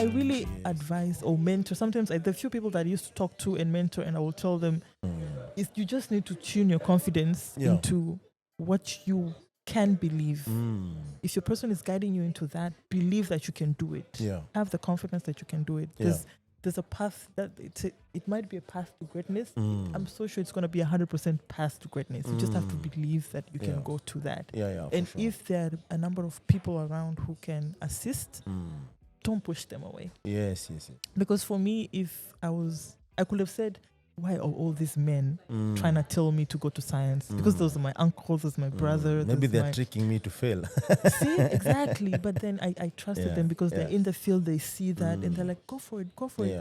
really advise or mentor. Sometimes the few people that I used to talk to and mentor, and I will tell them, is you just need to tune your confidence into what you can believe. If your person is guiding you into that, believe that you can do it. Have the confidence that you can do it. There's a path that it might be a path to greatness. I'm so sure it's going to be 100% path to greatness. You just have to believe that you can go to that. And if there are a number of people around who can assist, don't push them away. Yes. Because for me, if I could have said, why are all these men trying to tell me to go to science? Because those are my uncles, those are my brother. Maybe they're tricking me to fail. See, exactly. But then I trusted them because they're in the field, they see that, and they're like, go for it.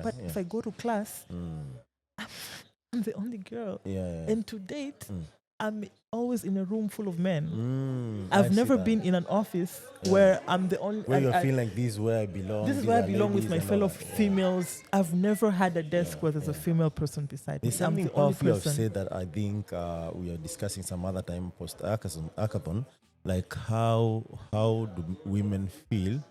But if I go to class, I'm the only girl. And to date, I'm always in a room full of men. I've never been in an office where I'm the only... Where you feel like this is where I belong. This is where I belong with my fellow females. I've never had a desk where there's a female person beside me. There's something powerful I've said that I think we are discussing some other time post-hackathon, like how do women feel?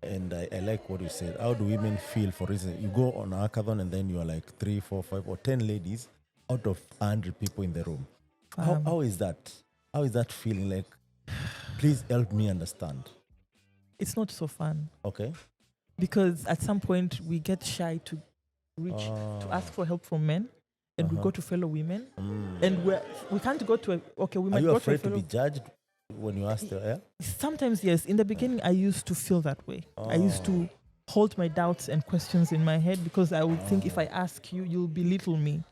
And I like what you said. How do women feel, for instance, you go on a hackathon and then you are like 3, 4, 5 or 10 ladies out of 100 people in the room. How is that? How is that feeling like? Please help me understand. It's not so fun. Okay. Because at some point we get shy to reach to ask for help from men, and we go to fellow women, and we can't go to we might go to a fellow. Are you afraid to be judged when you ask her? Sometimes yes. In the beginning, I used to feel that way. I used to hold my doubts and questions in my head because I would think if I ask you, you'll belittle me.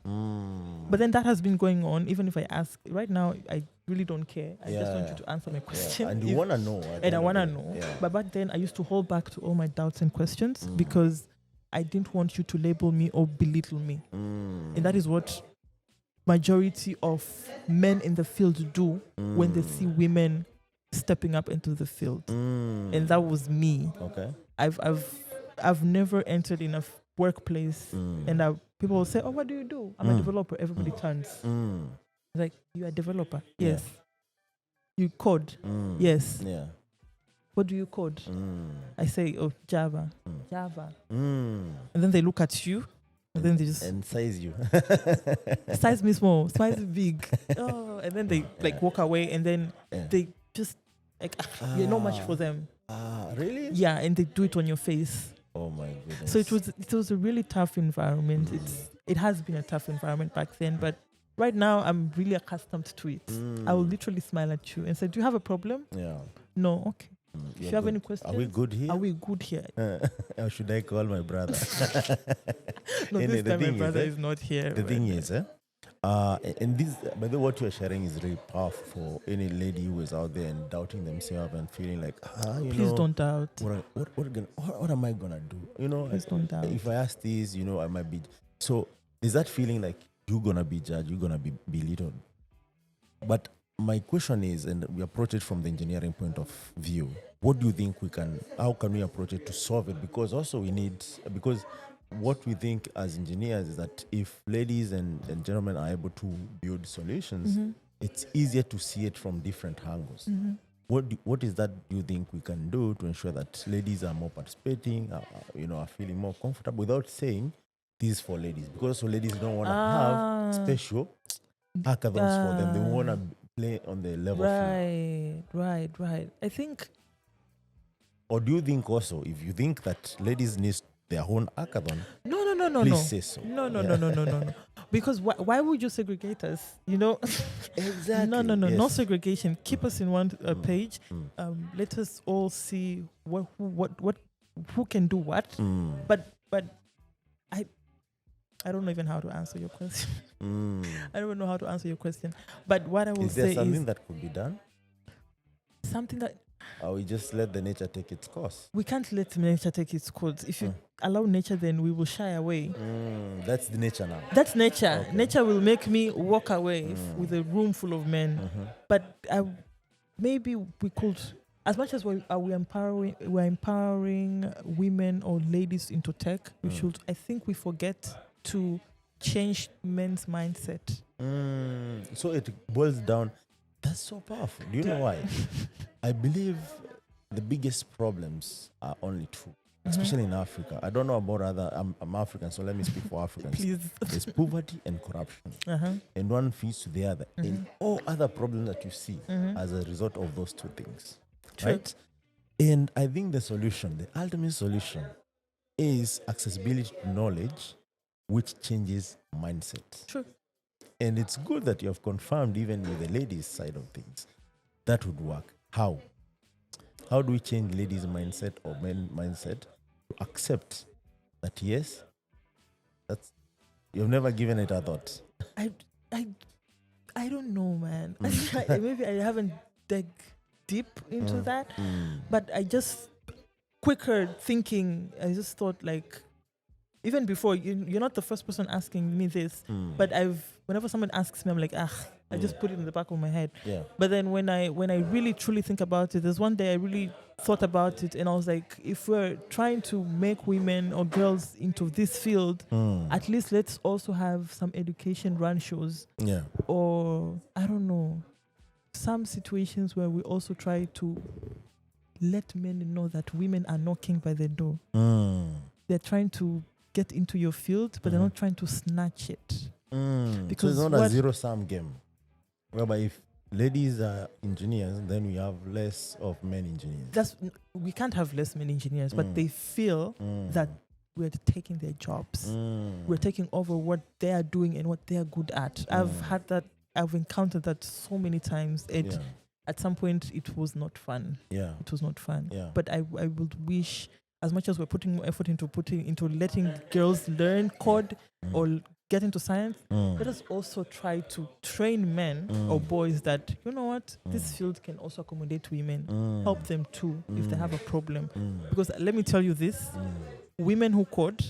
But then that has been going on. Even if I ask right now, I really don't care. I just want you to answer my question. And you want to know. And I want to know. But back then, I used to hold back to all my doubts and questions because I didn't want you to label me or belittle me. And that is what majority of men in the field do when they see women stepping up into the field. And that was me. Okay. I've never entered in a workplace and people will say, oh, what do you do? I'm a developer. Everybody turns. Like, you're a developer? Yes. You code? Yes. Yeah. What do you code? I say, oh, Java. Java. And then they look at you and then they just... And size you. Size me small. Size me big. Oh, and then they walk away and then they just you're not much for them. Really? Yeah, and they do it on your face. Oh my goodness. So it was a really tough environment. It has been a tough environment back then, but right now I'm really accustomed to it. I will literally smile at you and say, do you have a problem? Yeah. No, okay. If you have any questions, are we good here? Are we good here? Or should I call my brother? No, this time my brother is not here. The thing is, and this, by the way, what you're sharing is really powerful for any lady who is out there and doubting themselves and feeling like, please don't doubt. What am I gonna do? Please don't doubt. If I ask this, I might be. So is that feeling like you're gonna be judged, you're gonna be belittled? But my question is, and we approach it from the engineering point of view, what do you think how can we approach it to solve it? Because also because what we think as engineers is that if ladies and gentlemen are able to build solutions, it's easier to see it from different angles. What is that you think we can do to ensure that ladies are more participating, are feeling more comfortable without saying this is for ladies? Because also ladies don't want to have special hackathons for them. They want to play on the level field. Right. I think... Or do you think also, if you think that ladies need their own hackathon, no, please say so. No. Because why would you segregate us? Exactly. No segregation. Keep us in one page. Let us all see who can do what. But I don't know even how to answer your question. I don't know how to answer your question. But what I will say is... Is there something that could be done? Something that... Or we just let the nature take its course? We can't let nature take its course. If you allow nature, then we will shy away. That's the nature now. That's nature. Okay. Nature will make me walk away with a room full of men. But maybe we could, as much as we're empowering women or ladies into tech, we should. I think we forget to change men's mindset. So it boils down. That's so powerful. Do you know why? I believe the biggest problems are only two. especially in Africa. I don't know about other. I'm African, so let me speak for Africans. Please. There's poverty and corruption, Uh-huh. and one feeds to the other, and all other problems that you see as a result of those two things, True. right? And I think the solution, the ultimate solution, is accessibility to knowledge, which changes mindset. True. And it's good that you have confirmed, even with the ladies' side of things, that would work. How? How do we change ladies' mindset or men mindset to accept that yes, that's you've never given it a thought? I don't know, man. Maybe I haven't dug deep into that, but I just quicker thinking. I just thought like, even before you're not the first person asking me this, but whenever someone asks me, I'm like, I just put it in the back of my head. Yeah. But then when I really truly think about it, there's one day I really thought about it, and I was like, if we're trying to make women or girls into this field, at least let's also have some education run shows. Yeah. Or I don't know, some situations where we also try to let men know that women are knocking by the door. They're trying to get into your field, but they're not trying to snatch it. Because so it's not a zero-sum game, whereby if ladies are engineers, then we have less of men engineers. We can't have less men engineers, but they feel that we're taking their jobs. We're taking over what they are doing and what they are good at. I've encountered that so many times. At some point, it was not fun. Yeah, it was not fun. Yeah. But I would wish, as much as we're putting more effort into letting girls learn code or get into science, let us also try to train men or boys that, you know what, this field can also accommodate women. Help them too if they have a problem. Because let me tell you this, women who code,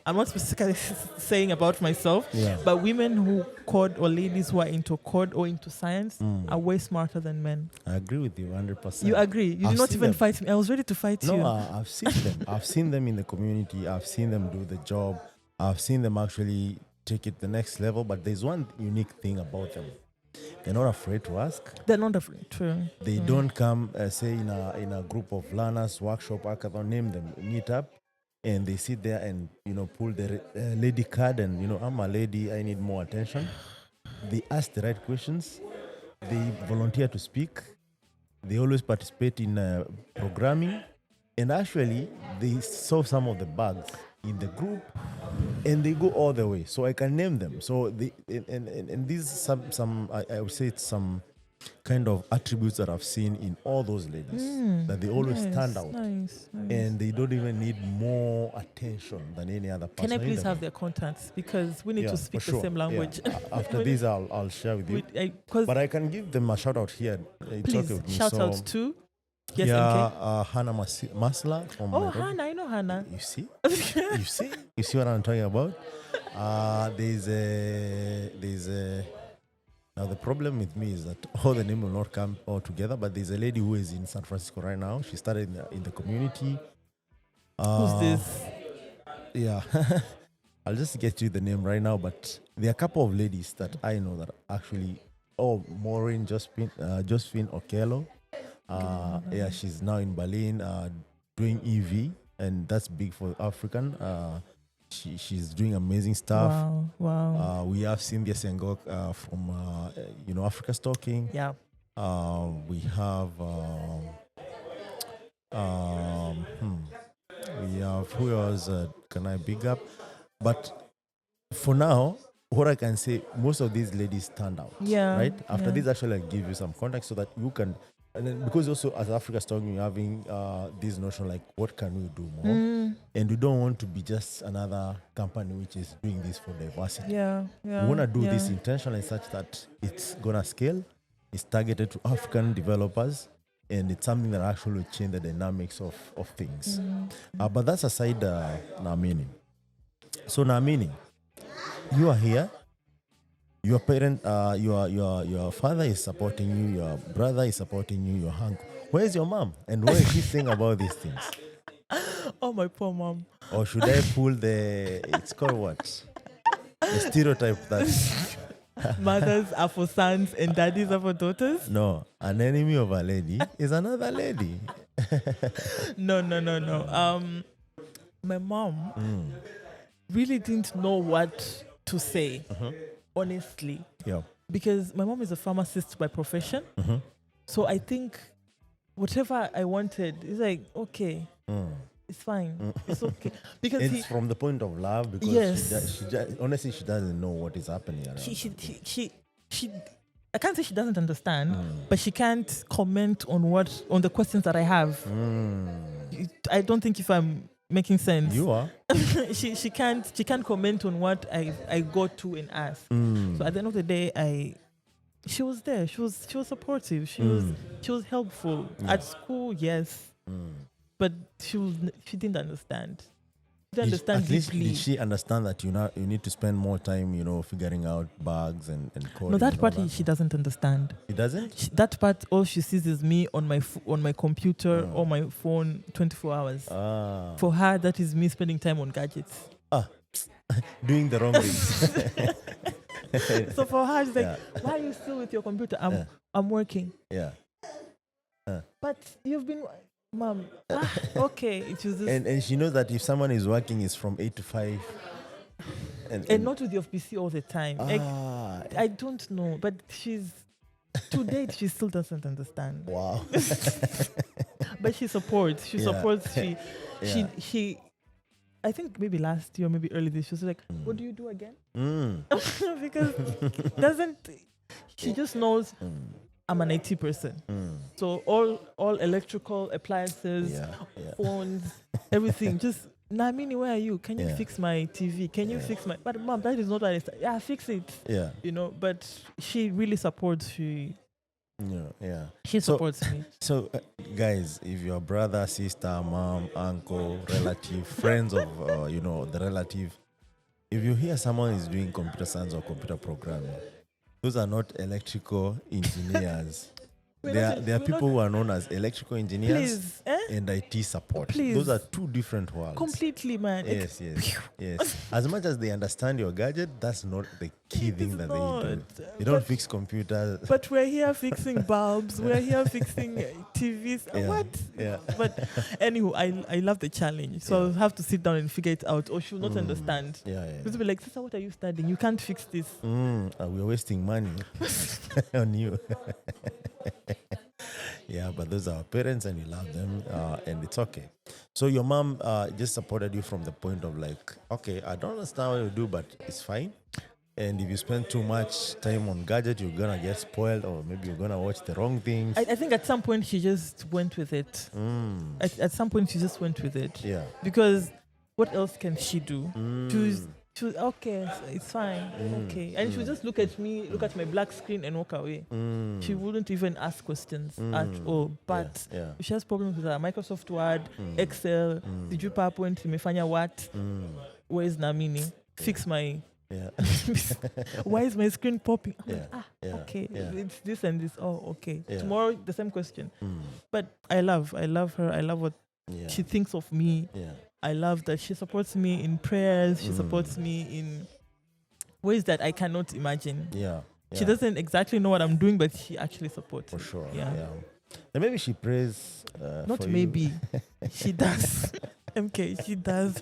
I'm not specifically saying about myself, but women who code or ladies who are into code or into science are way smarter than men. I agree with you 100%. You agree? You did not even fight me. I was ready to fight you. No, I've seen them. I've seen them in the community. I've seen them do the job. I've seen them actually take it the next level. But there's one unique thing about them. They're not afraid to ask. They're not afraid. True. They don't come, say, in a group of learners, workshop, hackathon, name them, meet up. And they sit there and, pull the lady card and, I'm a lady, I need more attention. They ask the right questions. They volunteer to speak. They always participate in programming. And actually, they solve some of the bugs in the group. And they go all the way. So I can name them. So and these some I would say it's some kind of attributes that I've seen in all those ladies, that they always stand out, and they don't even need more attention than any other person. Can I please have their contacts, because we need to speak the same language. After this, I'll share with you. But I can give them a shout out here. Please shout out to. Yes, Hannah Masla from Nairobi. Hannah, I know Hannah. You see what I'm talking about. There's a now the problem with me is that all the names will not come all together. But there's a lady who is in San Francisco right now. She started in the community. Who's this? Yeah, I'll just get you the name right now. But there are a couple of ladies that I know that actually. Maureen Josephine Okello. She's now in Berlin doing EV, and that's big for African. She's doing amazing stuff. Wow. We have Cynthia Sengok from Africa's Talking. Yeah. We have who else can I big up? But for now, what I can say, most of these ladies stand out. Yeah. Right? After this, actually, I give you some context so that you can. And then because also as Africa's Talking, you're having this notion like, what can we do more? And we don't want to be just another company which is doing this for diversity. We want to do this intentionally such that it's going to scale, it's targeted to African developers, and it's something that actually will change the dynamics of things. But that's aside Naamini. So Naamini, you are here. Your parent, your father is supporting you. Your brother is supporting you. Your uncle. Where is your mom? And what is she saying about these things? Oh, my poor mom. Or should I pull it's called what? The stereotype that mothers are for sons and daddies are for daughters? No, an enemy of a lady is another lady. No. my mom really didn't know what to say, honestly. Yeah. Because my mom is a pharmacist by profession. So I think whatever I wanted, it's like, okay, it's fine. It's okay. Because it's from the point of love, because yes. honestly, she doesn't know what is happening around. She I can't say she doesn't understand, but she can't comment on the questions that I have. I don't think if I'm making sense. You are. she can't comment on what I go to and ask. So at the end of the day, she was there. She was supportive. She was helpful at school. Yes, but she didn't understand. She didn't understand at least deeply. did she understand that you need to spend more time, figuring out bugs and coding? No, that part that? she doesn't understand. It doesn't. That part, all she sees is me on my computer or my phone 24 hours. For her, that is me spending time on gadgets. Doing the wrong things. So for her, she's like, why are you still with your computer? I'm working. Yeah. But you've been, Mom. Okay. It was and she knows that if someone is working, it's from 8 to 5. And not with your PC all the time. I don't know, but to date, she still doesn't understand. Wow. But she supports. She supports. She I think maybe last year, maybe early this, she was like, what do you do again? Because she just knows I'm an IT person. So all electrical appliances, phones, everything, just, Naamini, where are you? Can you fix my TV? Can you fix my... But Mom, that is not what I said. Yeah, fix it. Yeah. But she really supports. She supports me. So, guys, if your brother, sister, mom, uncle, relative, friends of, the relative, if you hear someone is doing computer science or computer programming, those are not electrical engineers. There are people who are known as electrical engineers and IT support. Please. Those are two different worlds. Completely, man. Yes. As much as they understand your gadget, that's not the key thing that they do. They don't fix computers. But we're here fixing bulbs. We're here fixing TVs. Yeah. What? Yeah. But anywho, I love the challenge. So I'll have to sit down and figure it out, or she'll not understand. She'll be like, Sister, what are you studying? You can't fix this. We're wasting money on you. Yeah, but those are our parents and you love them, and it's okay. So your mom just supported you from the point of like, okay, I don't understand what you do, but it's fine. And if you spend too much time on gadget, you're gonna get spoiled, or maybe you're gonna watch the wrong things. I think at some point she just went with it. At some point she just went with it. Yeah. Because what else can she do? She was, okay, it's fine, okay. And she would just look at me, look at my black screen and walk away. She wouldn't even ask questions at all. But if she has problems with her Microsoft Word, Excel, did you PowerPoint, Mefanya what? Where is Naamini? Fix my... Why is my screen popping? I'm like, okay, it's this and this. Oh, okay. Tomorrow, the same question. But I love her. I love what she thinks of me. I love that she supports me in prayers. She supports me in ways that I cannot imagine. She doesn't exactly know what I'm doing, but she actually supports. For sure. Yeah. And maybe she prays. Not for maybe. You. She does. MK, she does.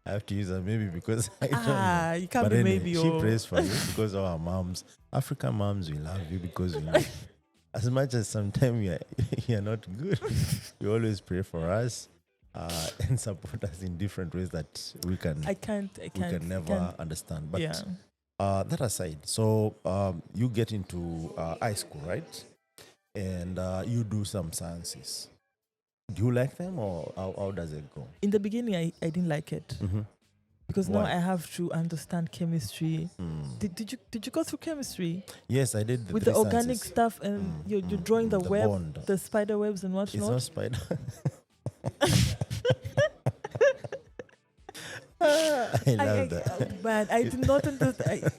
I have to use that maybe because I don't know. You can't but be anyway, maybe. She prays for you because of our moms. African moms, we love you because as much as sometimes you're not good, you always pray for us. And support us in different ways that we can never understand. But that aside, so you get into high school, right? And you do some sciences. Do you like them, or how does it go? In the beginning, I didn't like it. Because now I have to understand chemistry. Did you go through chemistry? Yes, I did. With the organic stuff, and you're drawing the web, bond. The spider webs and whatnot. It's not spider. I love that. Man, I did not understand.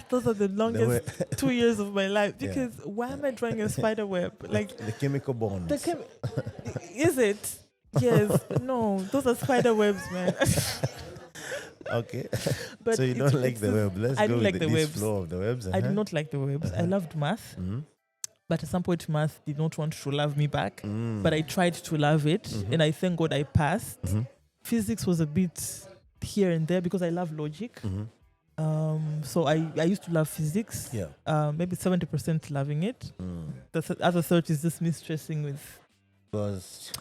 Those are the longest 2 years of my life. Because why am I drawing a spider web? Like the chemical bonds. Is it? Yes. No, those are spider webs, man. Okay. But so you don't like the web. Let's go with this flow of the webs. I did not like the webs. I loved math. But at some point, math did not want to love me back. But I tried to love it. And I thank God I passed. Physics was a bit here and there because I love logic. So I used to love physics. Yeah. Maybe 70% loving it. The other 30 is just me stressing with Because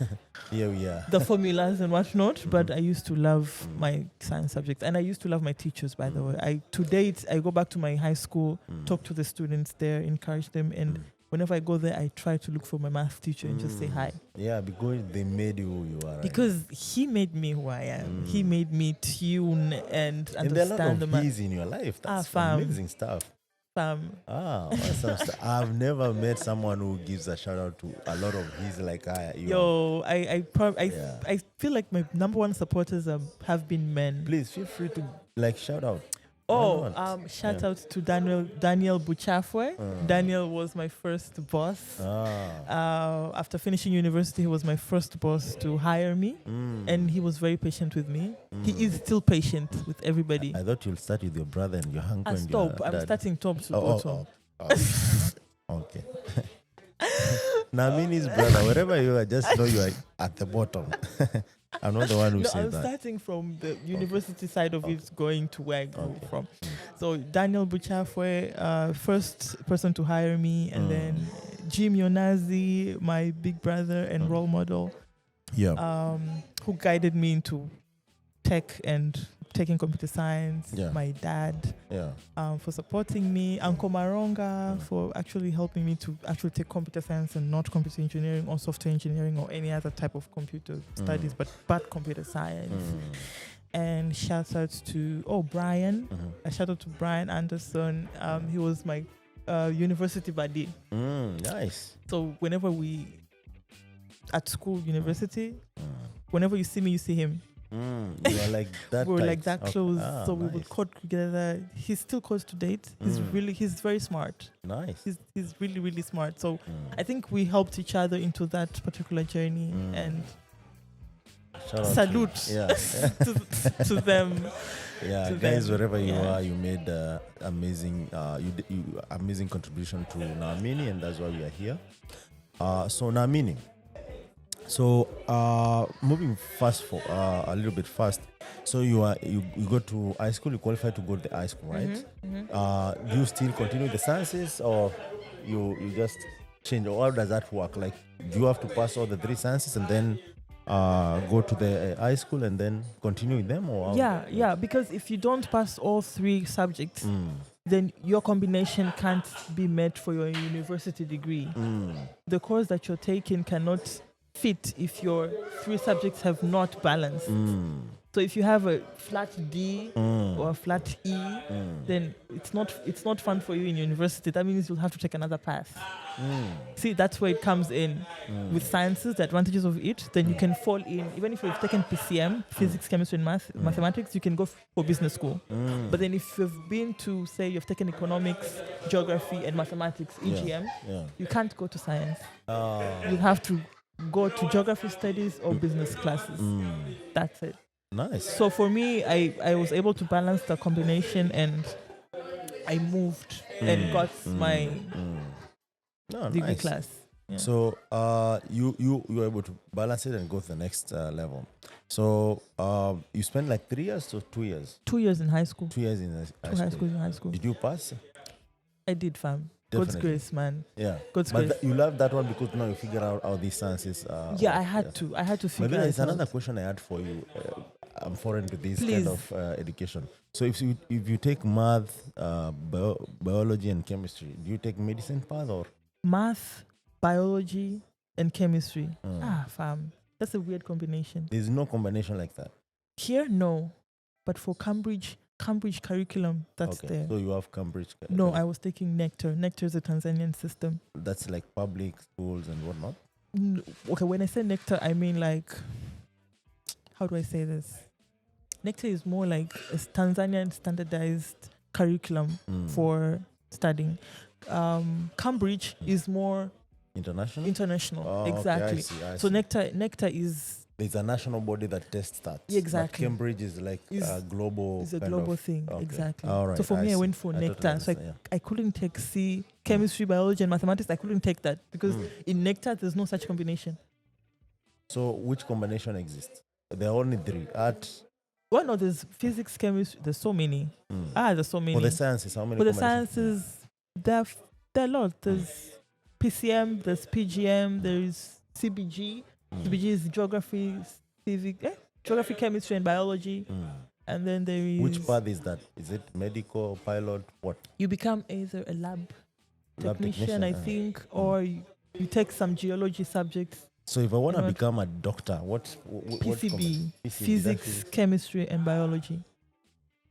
here we are. the formulas and whatnot. But I used to love my science subjects, and I used to love my teachers. By the way, to date, I go back to my high school, talk to the students there, encourage them, and whenever I go there, I try to look for my math teacher and just say hi. Yeah, because they made you who you are. Right? Because he made me who I am. He made me tune and understand there are a lot the of math. he's in your life. That's fam. amazing stuff. Awesome stuff. I've never met someone who gives a shout out to a lot of his like I. I feel like my number one supporters have been men. Please feel free to like shout out. Shout out to Daniel Buchafwe. Daniel was my first boss. After finishing university, he was my first boss to hire me, and he was very patient with me. He is still patient with everybody. I thought you'll start with your brother and your uncle and stop. your I'm dad. starting top to bottom. Okay. Naamini's brother, wherever you are, just know you are at the bottom. I'm not the one who said that. I'm starting from the university side of it, going to where I grew from. So Daniel Buchafwe, first person to hire me, and then Jim Yonazi, my big brother and role model, who guided me into tech and taking computer science. My dad for supporting me. Uncle Maronga for actually helping me to actually take computer science and not computer engineering or software engineering or any other type of computer studies, but computer science. And shout out to Brian. A shout out to Brian Anderson. He was my university buddy. Nice. So whenever we at school, university, whenever you see me, you see him. You are like that. We were like that close, so nice. we would code together. He's still close to date. He's very smart. Nice. He's really, really smart. So I think we helped each other into that particular journey, and salute to them. Yeah, guys, wherever you are, you made amazing, amazing contribution to Naamini, and that's why we are here. So Naamini. So moving fast for a little bit fast. So you go to high school. You qualify to go to the high school, right? Do you still continue the sciences, or you just change? Or how does that work? Like, do you have to pass all the 3 sciences and then go to the high school and then continue with them? Or because if you don't pass all 3 subjects, then your combination can't be met for your university degree. The course that you're taking cannot fit if your 3 subjects have not balanced. So if you have a flat D or a flat E, then it's not fun for you in university. That means you'll have to take another path. See, that's where it comes in. With sciences, the advantages of it, then you can fall in, even if you've taken PCM, physics, chemistry, and mathematics, you can go for business school. But then if you've been to, say, you've taken economics, geography, and mathematics, EGM, you can't go to science. You'll have to go to geography studies or business classes. That's it. Nice. So for me, I was able to balance the combination, and I moved and got my degree class. Yeah. So you were able to balance it and go to the next level. So you spent like 3 years or 2 years? 2 years in high school. 2 years in high school. Did you pass? I did, fam. Definitely. God's grace, man. Yeah. God's grace. You love that one because now you figure out how these sciences I had to figure but then there's it out. another question I had for you. I'm foreign to this Please. kind of education. So if you take math, biology and chemistry, do you take medicine path or? Math, biology, and chemistry. Fam. That's a weird combination. There's no combination like that. Here, no. But for Cambridge curriculum, that's okay. there. So you have Cambridge. No, I was taking Nectar. Nectar is a Tanzanian system. That's like public schools and whatnot? Okay, when I say Nectar, I mean like, how do I say this? Nectar is more like a Tanzanian standardized curriculum for studying. Cambridge is more international. Oh, exactly. Okay, I see. So Nectar is... There's a national body that tests that. Exactly. But Cambridge is like a global. It's a global thing. Okay. Exactly. All right. So for me, I went for Nectar. So I couldn't take chemistry, biology, and mathematics. I couldn't take that because in Nectar there's no such combination. So which combination exists? There are only 3. Art. Well, no, there's physics, chemistry. There's so many. There's so many. For the sciences, how many? For the sciences, there are a lot. There's PCM, there's PGM, there's CBG. CBG is geography, geography, chemistry, and biology. And then there is... Which path is that? Is it medical, pilot, what? You become either a lab technician, I think, or you take some geology subjects. So if I want to become a doctor, what PCB, physics, chemistry, and biology.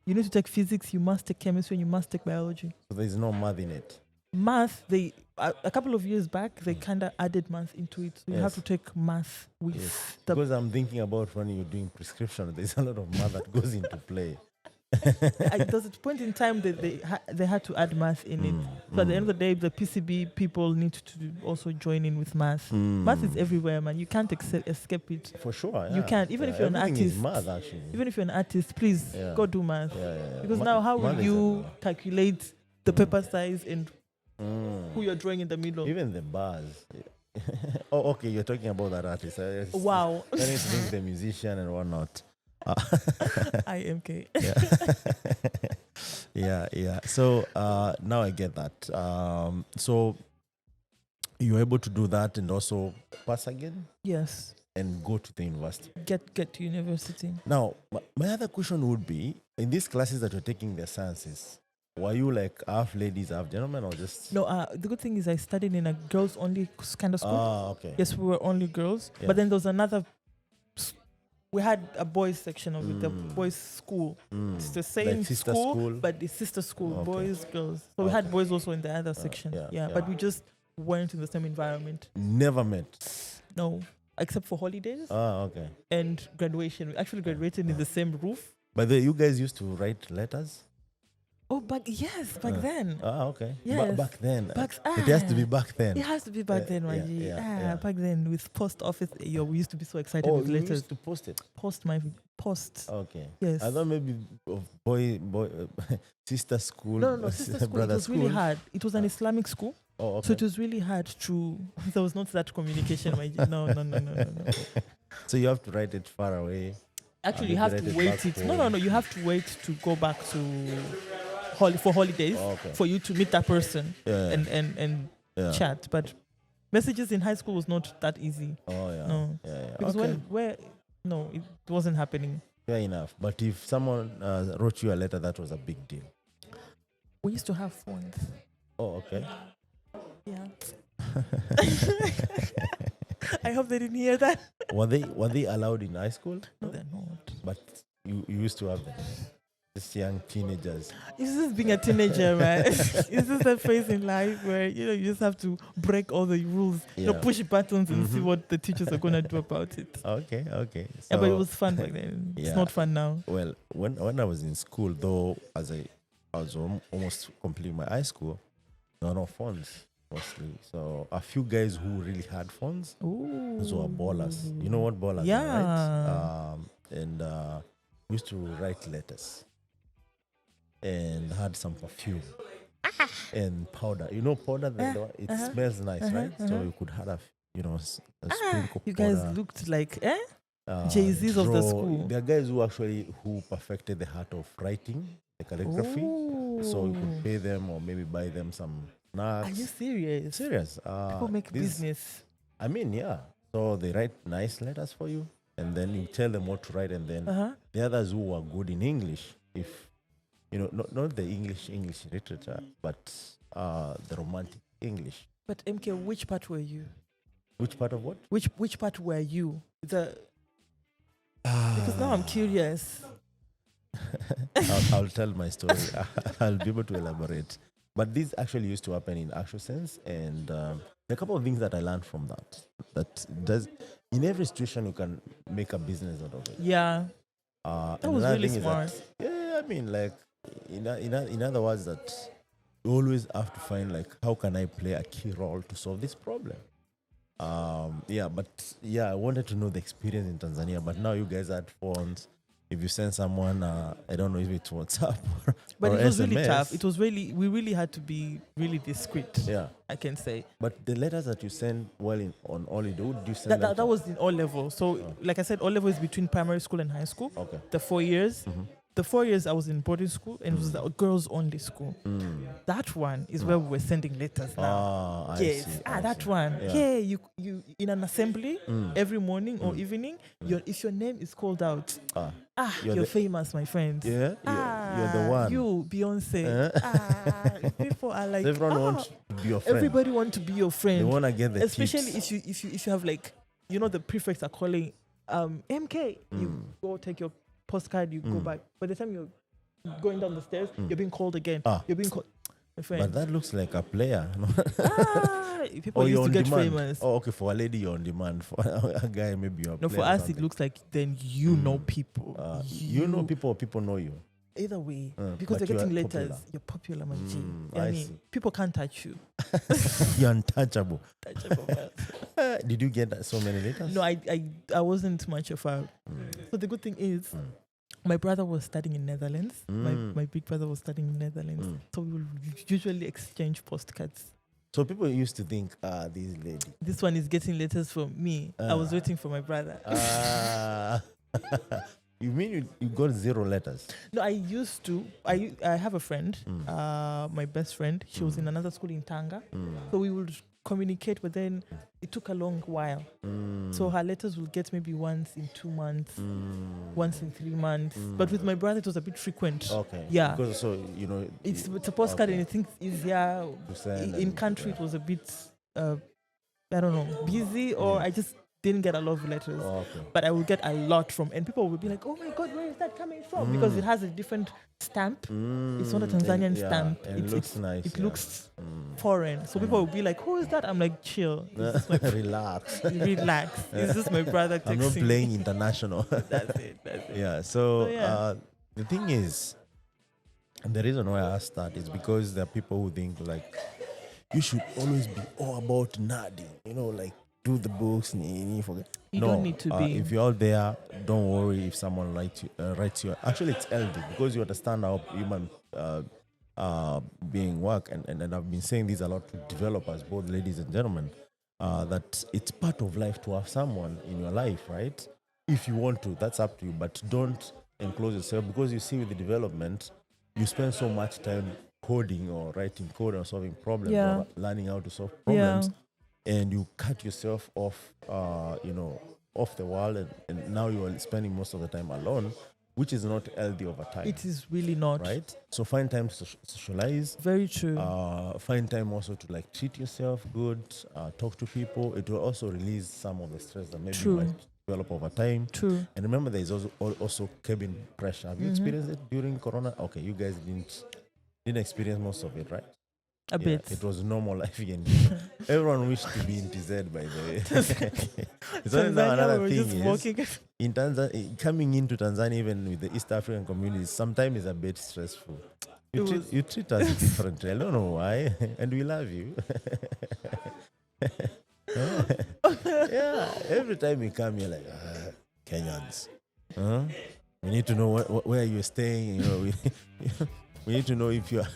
You need to take physics, you must take chemistry, and you must take biology. So there's no math in it? Math, a couple of years back, they kind of added math into it. So you have to take math with because I'm thinking about when you're doing prescription, there's a lot of math that goes into play. There was a point in time that they had to add math in it. So at the end of the day, the PCB people need to also join in with math. Math is everywhere, man. You can't escape it. For sure, You can't. Even if you're an artist. Is math, actually. Even if you're an artist, please go do math. Because now, how will math you calculate the paper size and who you're drawing in the middle? Even the bars. Oh, okay. You're talking about that artist. Wow. I need to think the musician and whatnot. IMK. Yeah. So now I get that. So you're able to do that and also pass again? Yes. And go to the university. Get to university. Now, my other question would be, in these classes that you're taking, the sciences, were you like half ladies, half gentlemen, or just... No, the good thing is I studied in a girls-only kind of school. Okay. Yes, we were only girls. Yeah. But then there was another... We had a boys section of it, the boys' school. It's the same like school, but the sister school, boys, girls. So we had boys also in the other section. But we just weren't in the same environment. Never met? No, except for holidays. Okay. And graduation. We actually graduated in the same roof. But you guys used to write letters? Oh, back then. Okay. Yes. Back then. It has to be back then. It has to be back then, Maji. Back then with post office, we used to be so excited with letters. You used to post it? Post. Okay. Yes. I thought maybe boy, sister school. No, sister school. It was really hard. It was an Islamic school. Oh, okay. So it was really hard to... There was not that communication, Maji. No. So you have to write it far away. Actually, you have to wait it. No. You have to wait to go back to... for holidays, for you to meet that person and chat. But messages in high school was not that easy. No. Because it wasn't happening. Fair enough. But if someone wrote you a letter, that was a big deal. We used to have phones. Oh, okay. Yeah. I hope they didn't hear that. Were they allowed in high school? No, they're not. But you used to have them. Just young teenagers. It's just being a teenager, man. It's just that phase in life where you just have to break all the rules. Push buttons and see what the teachers are gonna do about it. Okay. So, but it was fun back then. It's not fun now. Well, when I was in school, though, as I was almost completing my high school, there were no phones mostly. So a few guys who really had phones, those were ballers. You know what ballers are, right? And we used to write letters. And had some perfume and powder. You know powder? It smells nice, right? So you could have a sprinkle you guys powder. Looked like Jay-Z's of the school. There are guys who perfected the art of writing, the calligraphy. So you could pay them or maybe buy them some snacks. Are you serious? Serious. People make business. I mean, yeah. So they write nice letters for you and then you tell them what to write and then the others who are good in English, if not the English literature, but the romantic English. But MK, which part were you? Which part of what? Which part were you? Because now I'm curious. I'll tell my story. I'll be able to elaborate. But this actually used to happen in actual sense, and there are a couple of things that I learned from that. That does in every situation you can make a business out of it. Yeah. That was really smart. I mean, like. In other words, that you always have to find how can I play a key role to solve this problem. I wanted to know the experience in Tanzania, but now you guys had phones, if you send someone, I don't know if it's WhatsApp But or it was really SMS. tough. It was really, we really had to be really discreet. Yeah. I can say. But the letters that you send while on holiday, would you send them That was in all level. So, like I said, all level is between primary school and high school. Okay. The 4 years. The 4 years I was in boarding school and it was a girls only school. That one is where we were sending letters now. I Yes. see, That one. Yeah. Yeah, you in an assembly every morning or evening, if your name is called out, you're famous, my friend. Yeah, you're the one. You, Beyonce. People are like, So everyone wants to be your friend. everybody want to be your friend. They want to get the especially tips. if you have like, the prefects are calling MK. You go take your postcard, you go back. By the time you're going down the stairs, you're being called again. You're being called, my friend. But that looks like a player. People used to get demand. famous. Oh, okay. For a lady, you're on demand. For a guy, maybe you're a No, player. for us, it looks like then you know people. You know people or people know you. Either way, because but you're getting you are letters, popular. you're popular, my G. I see. People can't touch you. You're untouchable. Touchable, man. Did you get so many letters? No, I wasn't much of a. So the good thing is, my brother was studying in Netherlands. My big brother was studying in Netherlands. So we will usually exchange postcards. So people used to think, this lady. This one is getting letters from me. I was waiting for my brother. You mean you got 0 letters? No, I used to. I have a friend, my best friend. She was in another school in Tanga. So we would communicate, but then it took a long while. So her letters will get maybe once in 2 months, once in 3 months. But with my brother, it was a bit frequent. Okay. Yeah. Because It's a postcard and I think it's easier. to send In country, it was a bit, I don't know, busy, or I just didn't get a lot of letters. Okay. But I would get a lot from, and people would be like, oh my God, where is that coming from? Because it has a different stamp. It's not a Tanzanian stamp. And it looks nice. It looks foreign. So people would be like, who is that? I'm like, chill. This is my Relax. relax. Is this my brother texting? I'm not playing international. That's it. Yeah. So yeah. The thing is, and the reason why I asked that is because there are people who think like you should always be all about nerding, like do the books. Forget. You don't need to be. If you're out there, don't worry if someone writes you. Actually, it's healthy because you understand how human being work, and I've been saying this a lot to developers, both ladies and gentlemen, that it's part of life to have someone in your life, right? If you want to, that's up to you, but don't enclose yourself, because you see with the development, you spend so much time coding or writing code or solving problems or learning how to solve problems, and you cut yourself off, off the world, and now you are spending most of the time alone, which is not healthy over time. It is really not. Right? So find time to socialize. Very true. Find time also to treat yourself good, talk to people. It will also release some of the stress that maybe you might develop over time. True. And remember, there is also cabin pressure. Have you experienced it during Corona? Okay, you guys didn't experience most of it, right? A bit. It was normal life again. Everyone wished to be in TZ, by the way. It's only now another thing is, in Tanzania, coming into Tanzania, even with the East African communities, sometimes is a bit stressful. You treat us differently. I don't know why, and we love you. Every time you come, you're like, Kenyans. We need to know where you're staying. We need to know if you're